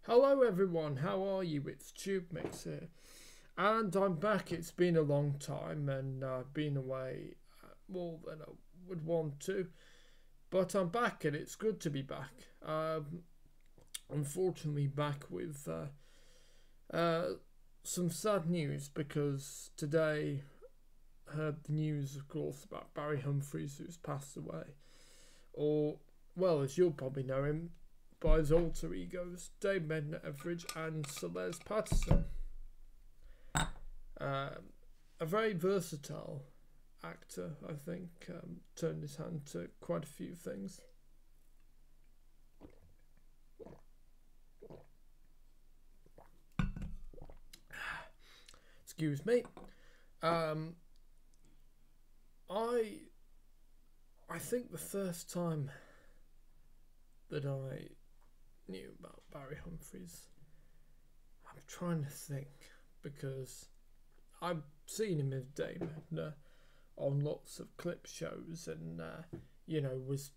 Hello everyone, how are you? It's TubeMix here. And I'm back. It's been a long time and I've been away more than I would want to. But I'm back and it's good to be back. Unfortunately back with some sad news because today I heard the news, of course, about Barry Humphries who's passed away. Or, well, as you'll probably know him, by his alter egos, Dave Medner-Everidge and Celeste Patterson. A very versatile actor, I think, turned his hand to quite a few things. Excuse me. I think the first time that I knew about Barry Humphries, I'm trying to think, because I've seen him as Dave Medner on lots of clip shows and was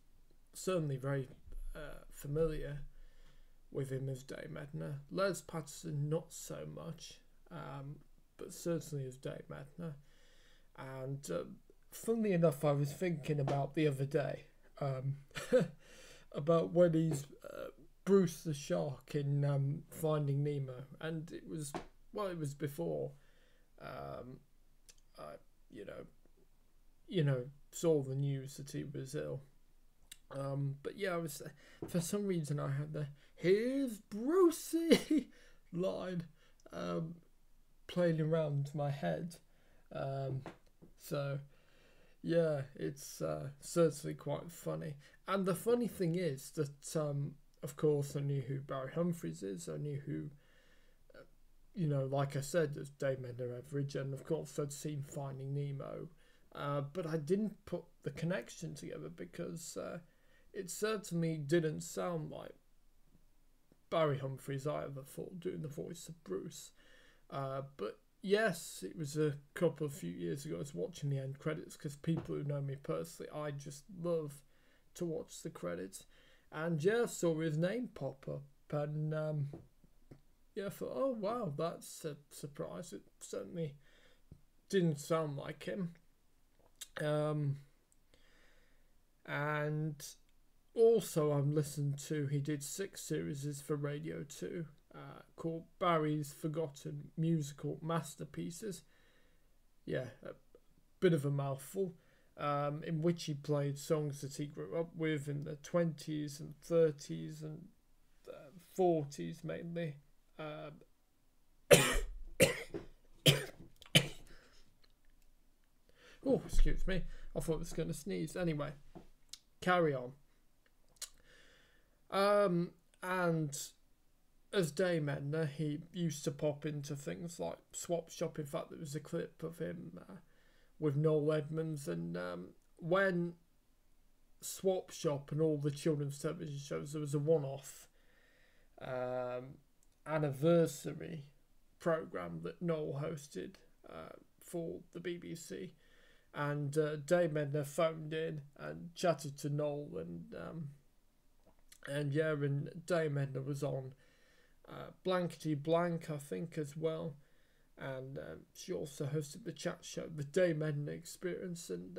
certainly very familiar with him as Dave Medner. Les Patterson not so much, but certainly as Dave Medner. And funnily enough, I was thinking about the other day about when he's Bruce the shark in Finding Nemo, and it was before I saw the news that he was ill. But yeah, I was, for some reason I had the "Here's Brucey" line playing around my head. So yeah, it's certainly quite funny. And the funny thing is that of course I knew who Barry Humphries is. I knew who like I said, as Dave Medner-Everidge, and of course I'd seen Finding Nemo, but I didn't put the connection together because it certainly didn't sound like Barry Humphries I ever thought doing the voice of Bruce. But yes, it was a few years ago. I was watching the end credits because people who know me personally, I just love to watch the credits, and yeah, saw his name pop up, and I thought, oh wow, that's a surprise. It certainly didn't sound like him. And also I'm listening to, he did 6 series for Radio 2 called Barry's Forgotten Musical Masterpieces. Yeah, a bit of a mouthful, in which he played songs that he grew up with in the 20s and 30s and 40s mainly. Oh, excuse me. I thought I was going to sneeze. Anyway, carry on. And as Dave Medner, he used to pop into things like Swap Shop. In fact, there was a clip of him with Noel Edmonds, and when Swap Shop and all the children's television shows, there was a one-off anniversary program that Noel hosted for the BBC, and Dave Medner phoned in and chatted to Noel, and Dave Medner was on Blankety Blank, I think, as well, and she also hosted the chat show, The Dave Medner Experience, and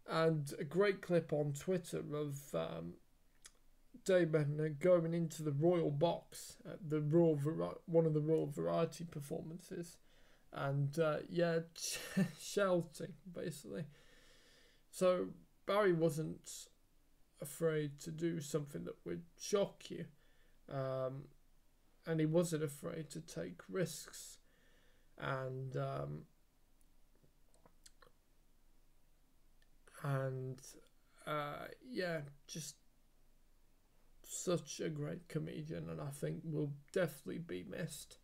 and a great clip on Twitter of Dave Medner going into the Royal Box at the one of the Royal Variety performances, and shouting basically. So Barry wasn't afraid to do something that would shock you, and he wasn't afraid to take risks, and just such a great comedian, and I think will definitely be missed.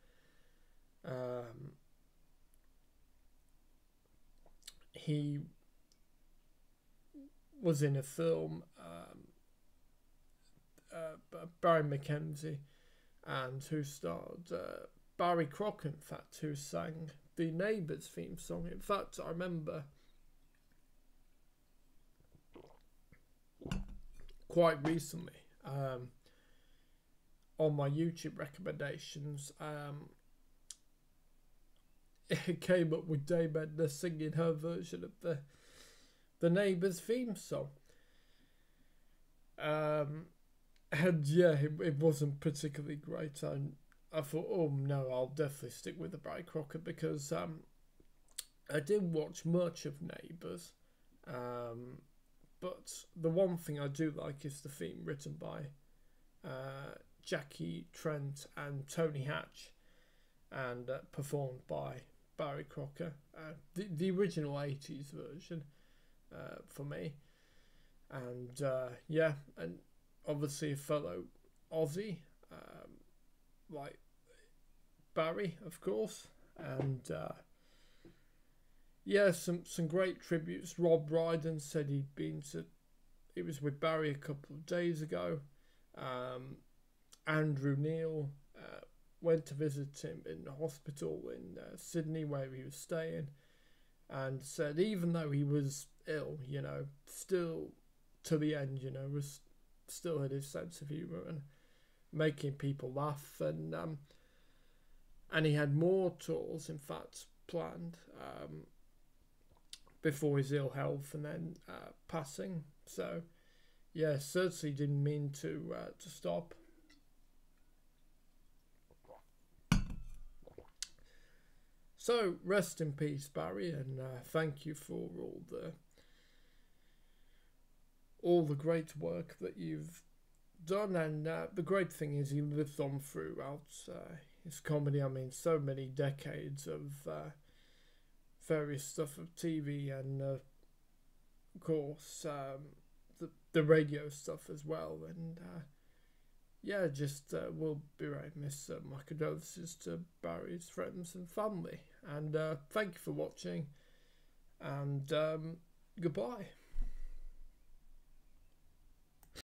He was in a film, Barry Mackenzie, and who starred Barry Crocker, in fact, who sang the Neighbours theme song. In fact, I remember quite recently on my YouTube recommendations, it came up with Dame Edna singing her version of the Neighbours theme song. And yeah, it wasn't particularly great. I thought, oh no, I'll definitely stick with the Barry Crocker, because I didn't watch much of Neighbours, but the one thing I do like is the theme written by Jackie Trent and Tony Hatch, and performed by Barry Crocker, the original 80s version for me. And yeah, and obviously a fellow Aussie, like Barry, of course. And yeah, some great tributes. Rob Brydon said he was with Barry a couple of days ago. Andrew Neil went to visit him in the hospital in Sydney, where he was staying, and said even though he was ill, still to the end, was still had his sense of humour and making people laugh. And he had more tours, in fact, planned before his ill health and then passing. So yeah, certainly didn't mean to stop. So rest in peace, Barry, and thank you for all the great work that you've done. And the great thing is he lived on throughout his comedy. I mean, so many decades of various stuff of TV, and of course the radio stuff as well. And yeah, just we'll be right miss my condolences to Barry's friends and family. And thank you for watching, and goodbye.